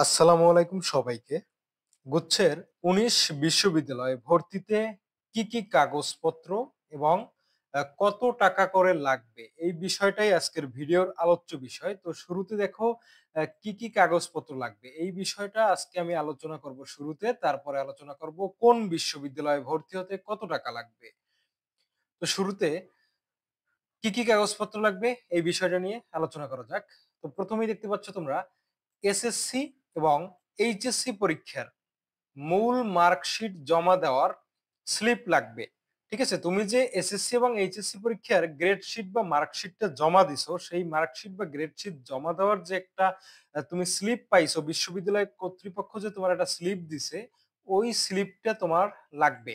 আসসালামু আলাইকুম সবাইকে। গুচ্ছের ১৯ বিশ্ববিদ্যালয়ে ভর্তিতে কি, কি কাগজপত্র এবং কত টাকা করে লাগবে? এই বিষয়টাই আজকের ভিডিওর আলোচ্য বিষয়। তো শুরুতে দেখো কি, কি কাগজপত্র লাগবে? এই বিষয়টা আজকে আমি আলোচনা করব শুরুতে। তারপরে আলোচনা করব কোন বিশ্ববিদ্যালয়ে ভর্তি হতে কত টাকা লাগবে? তো শুরুতে কি, কি কাগজপত্র লাগবে? এই বিষয়টা নিয়ে আলোচনা করা যাক। তো ১ম এই দেখতে পাচ্ছ তোমরা এসএসসি এবং এইচএসসি পরীক্ষার মূল মার্কশিট জমা দেওয়ার স্লিপ লাগবে। ঠিক আছে? তুমি যে এসএসসি এবং এইচএসসি পরীক্ষার গ্রেড শিট বা মার্কশিটটা জমা দিছো, সেই মার্কশিট বা গ্রেড শিট জমা দেওয়ার যে একটা তুমি স্লিপ পাইছো, বিশ্ববিদ্যালয় কর্তৃপক্ষ যে তোমার একটা স্লিপ দিছে, ওই স্লিপটা তোমার লাগবে।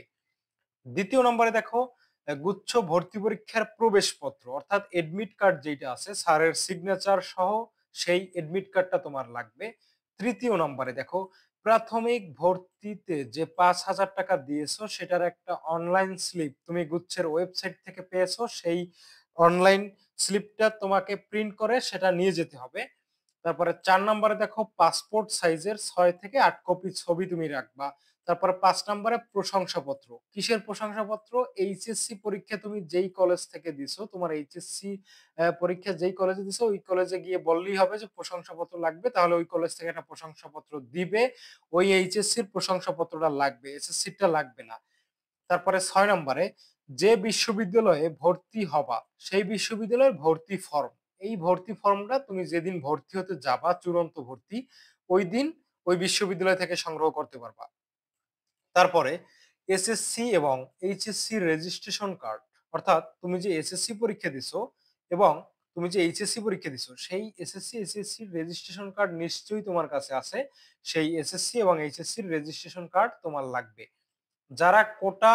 ২য় নম্বরে দেখো গুচ্ছ ভর্তি পরীক্ষার প্রবেশপত্র অর্থাৎ এডমিট কার্ড যেটা আছে স্যারের সিগনেচার সহ সেই এডমিট কার্ডটা তোমার লাগবে। ৩য় নম্বরে দেখো প্রাথমিক ভর্তিতে যে ৫,০০০ টাকা দিয়েছো সেটার একটা অনলাইন স্লিপ তুমি গুচ্ছের ওয়েবসাইট থেকে পেয়েছো, সেই অনলাইন স্লিপটা তোমাকে প্রিন্ট করে সেটা নিয়ে যেতে হবে। তারপরে ৪ নম্বরে দেখো পাসপোর্ট সাইজের ৬ থেকে ৮ কপি ছবি তুমি রাখবা। তারপরে ৫ নম্বরে প্রশংসাপত্র। কিসের প্রশংসাপত্র? এইচএসসি পরীক্ষা তুমি যেই কলেজ থেকে দিছো, তোমার এইচএসসি পরীক্ষা যেই কলেজে দিছো ওই কলেজে গিয়ে বললেই হবে যে প্রশংসাপত্র লাগবে। তাহলে ওই কলেজ থেকে একটা প্রশংসাপত্র দিবে। ওই এইচএসসির প্রশংসাপত্রটা লাগবে। এসএসসিরটা লাগবে না। তারপরে ৬ নম্বরে যে বিশ্ববিদ্যালয়ে ভর্তি হবা সেই বিশ্ববিদ্যালয়ের ভর্তি ফর্ম। এই ভর্তি ফর্মটা তুমি যেদিন ভর্তি হতে যাবা চূড়ান্ত ভর্তি, ওই দিন ওই বিশ্ববিদ্যালয় থেকে সংগ্রহ করতে পারবা। তারপরে এসএসসি এবং এইচএসসি রেজিস্ট্রেশন কার্ড, অর্থাৎ তুমি যে এসএসসি পরীক্ষা দিছো এবং তুমি যে এইচএসসি পরীক্ষা দিছো সেই এসএসসি এইচএসসি রেজিস্ট্রেশন কার্ড নিশ্চয়ই তোমার কাছে আছে। সেই এসএসসি এবং এইচএসসি রেজিস্ট্রেশন কার্ড তোমার লাগবে। যারা কোটা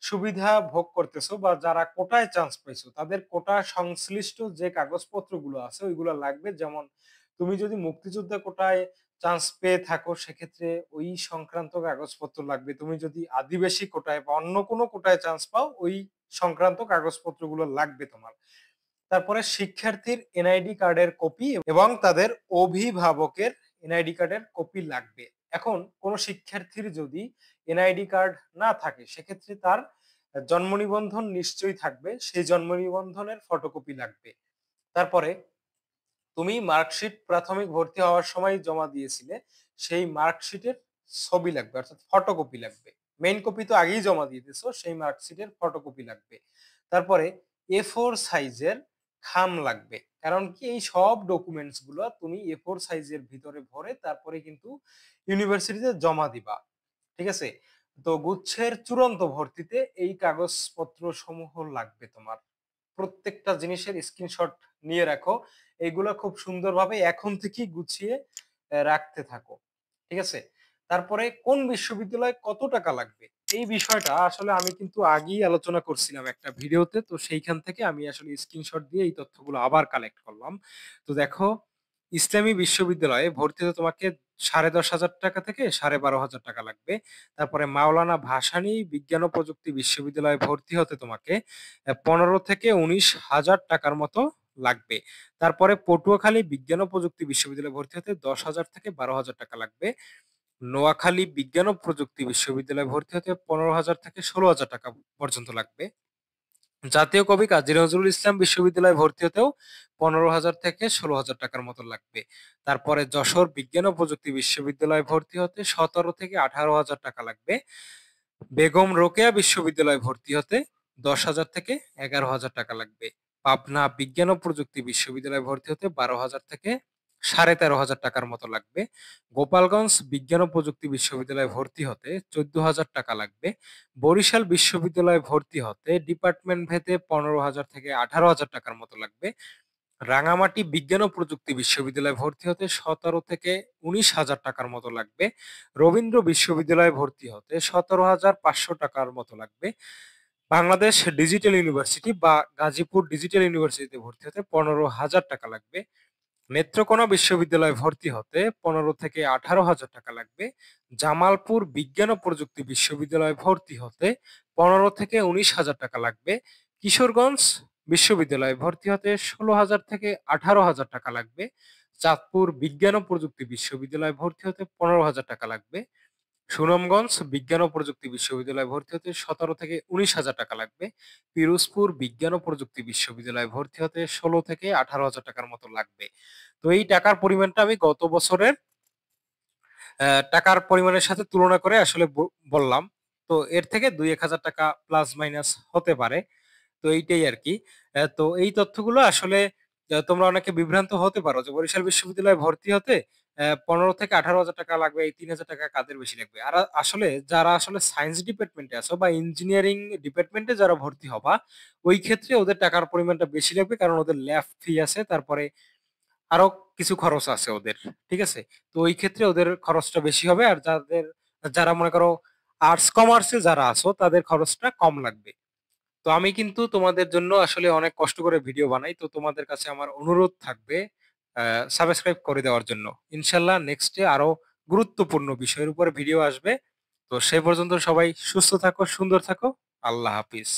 সুবিধা ভোগ করতেছো বা যারা কোটায় চান্স পাইছো তাদের কোটা সংশ্লিষ্ট যে কাগজপত্রগুলো আছে ওইগুলো লাগবে। যেমন তুমি যদি মুক্তিযোদ্ধা কোটায় চান্স পেয়ে থাকো সেক্ষেত্রে ওই সংক্রান্ত কাগজপত্র লাগবে। তুমি যদি আদিবাসী কোটায় বা অন্য কোনো কোটায় চান্স পাও ওই সংক্রান্ত কাগজপত্রগুলো লাগবে তোমার। তারপরে শিক্ষার্থীর এনআইডি কার্ডের কপি এবং তাদের অভিভাবকের এনআইডি কার্ডের কপি লাগবে। এখন কোন শিক্ষার্থীর যদি এনআইডি কার্ড না থাকে সেক্ষেত্রে তার জন্ম নিবন্ধন নিশ্চয়ই থাকবে, সেই জন্ম নিবন্ধনের ফটোকপি লাগবে। তারপরে তুমি মার্কশিট প্রাথমিক ভর্তি হওয়ার সময় জমা দিয়েছিলে, সেই মার্কশিটের ছবি লাগবে অর্থাৎ ফটোকপি লাগবে। মেইন কপি তো আগেই জমা দিয়ে দিয়েছো, সেই মার্কশিটের ফটোকপি লাগবে। তারপরে A4 সাইজের খাম লাগবে, কারণ কি এই সব ডকুমেন্টস গুলো তুমি A4 সাইজের ভিতরে ভরে তারপরে কিন্তু ইউনিভার্সিটিতে জমা দিবা। ঠিক আছে? তো গুচ্ছের চূড়ান্ত ভর্তিতে এই কাগজপত্র সমূহ লাগবে তোমার। প্রত্যেকটা জিনিসের স্ক্রিনশট নিয়ে রাখো। এগুলো খুব সুন্দরভাবে এখন থেকেই গুছিয়ে রাখতে থাকো। ঠিক আছে? তারপরে কোন বিশ্ববিদ্যালয়ে কত টাকা লাগবে? এই বিষয়টা আসলে আমি কিন্তু আগেই আলোচনা করছিলাম একটা ভিডিওতে। তো সেইখান থেকে আমি আসলে স্ক্রিনশট দিয়ে এই তথ্যগুলো আবার কালেক্ট করলাম। তো দেখো ইসলামী বিশ্ববিদ্যালয়ে ভর্তি হতে তোমাকে ১০,৫০০ টাকা থেকে ১২,৫০০ টাকা লাগবে। তারপরে মাওলানা ভাসানী বিজ্ঞান ও প্রযুক্তি বিশ্ববিদ্যালয়ে ভর্তি হতে তোমাকে ১৫ থেকে ১৯,০০০ টাকার মতো লাগবে। তারপরে পটুয়াখালী বিজ্ঞান ও প্রযুক্তি বিশ্ববিদ্যালয়ে ভর্তি হতে ১০,০০০ থেকে ১২,০০০ টাকা লাগবে। নোয়াখালী বিজ্ঞান ও প্রযুক্তি বিশ্ববিদ্যালয়ে ভর্তি হতে ১৫,০০০ থেকে ১৬,০০০ টাকা পর্যন্ত লাগবে। জাতীয় কবি কাজী নজরুল ইসলাম বিশ্ববিদ্যালয়ে ভর্তি হতেও ১৫,০০০ থেকে ১৬,০০০ টাকার মতো লাগবে। তারপরে যশোর বিজ্ঞান ও প্রযুক্তি বিশ্ববিদ্যালয়ে ভর্তি হতে ১৭ থেকে ১৮,০০০ টাকা লাগবে। বেগম রোকেয়া বিশ্ববিদ্যালয়ে ভর্তি হতে ১০,০০০ থেকে ১১,০০০ টাকা লাগবে। পাবনা বিজ্ঞান ও প্রযুক্তি বিশ্ববিদ্যালয়ে ভর্তি হতে ১২,০০০ থেকে ১৩,৫০০ টাকার মতো লাগবে। গোপালগঞ্জ বিজ্ঞান ও প্রযুক্তি বিশ্ববিদ্যালয়ে ভর্তি হতে ১৪,০০০ টাকা লাগবে। বরিশাল বিশ্ববিদ্যালয়ে ভর্তি হতে ডিপার্টমেন্ট ভেদে ১৫,০০০ থেকে ১৮,০০০ টাকার মতো লাগবে। রাঙামাটি বিজ্ঞান ও প্রযুক্তি বিশ্ববিদ্যালয়ে ভর্তি হতে ১৭ থেকে ১৯,০০০ টাকার মতো লাগবে। রবীন্দ্র বিশ্ববিদ্যালয়ে ভর্তি হতে ১৭,৫০০ টাকার মতো লাগবে। বাংলাদেশ ডিজিটাল ইউনিভার্সিটি বা গাজীপুর ডিজিটাল ইউনিভার্সিটিতে ভর্তি হতে ১৫,০০০ টাকা লাগবে। নেত্রকোনা বিশ্ববিদ্যালয়ে ভর্তি হতে ১৫ থেকে ১৮,০০০ টাকা লাগবে। জামালপুর বিজ্ঞান ও প্রযুক্তি বিশ্ববিদ্যালয়ে ভর্তি হতে ১৫ থেকে ১৯,০০০ টাকা লাগবে। কিশোরগঞ্জ বিশ্ববিদ্যালয়ে ভর্তি হতে ১৬,০০০ থেকে ১৮,০০০ টাকা লাগবে। চাঁদপুর বিজ্ঞান ও প্রযুক্তি বিশ্ববিদ্যালয়ে ভর্তি হতে 15,000 টাকা লাগবে। সুনামগঞ্জ বিজ্ঞান ও প্রযুক্তি বিশ্ববিদ্যালয়ে ভর্তি হতে 17 থেকে 19,000 টাকা লাগবে। পিরোজপুর বিজ্ঞান ও প্রযুক্তি বিশ্ববিদ্যালয়ে ভর্তি হতে 16 থেকে 18,000 টাকার মতো লাগবে। তো এই টাকার পরিমাণটা আমি গত বছরের টাকার পরিমাণের সাথে তুলনা করে আসলে বললাম। তো এর থেকে ২-১,০০০ টাকা প্লাস মাইনাস হতে পারে। তো এইটাই আরকি। তো এই তথ্যগুলো আসলে তোমরা অনেকে বিভ্রান্ত হতে পারো যে বরিশাল বিশ্ববিদ্যালয়ে ভর্তি হতে ১৫ থেকে ১৮,০০০ টাকা লাগবে, এই ৩,০০০ টাকা কাদের বেশি লাগবে? আর আসলে যারা আসলে সায়েন্স ডিপার্টমেন্টে আছো বা ইঞ্জিনিয়ারিং ডিপার্টমেন্টে যারা ভর্তি হবা, ওই ক্ষেত্রে ওদের টাকার পরিমাণটা বেশি লাগবে কারণ ওদের ল্যাব ফি আছে, তারপরে আরো কিছু খরচ আছে ওদের। ঠিক আছে? তো ওই ক্ষেত্রে ওদের খরচটা বেশি হবে। আর যারা মনে করো আর্টস কমার্সে যারা আছো তাদের খরচটা কম লাগবে। তো আমি কিন্তু তোমাদের জন্য আসলে অনেক কষ্ট করে ভিডিও বানাই। তো তোমাদের কাছে আমার অনুরোধ থাকবে সাবস্ক্রাইব করে দেওয়ার জন্য। ইনশাআল্লাহ নেক্সট এ আরো গুরুত্বপূর্ণ বিষয়ের উপরে ভিডিও আসবে। তো সে পর্যন্ত সবাই সুস্থ থাকো, সুন্দর থাকো। আল্লাহ হাফিজ।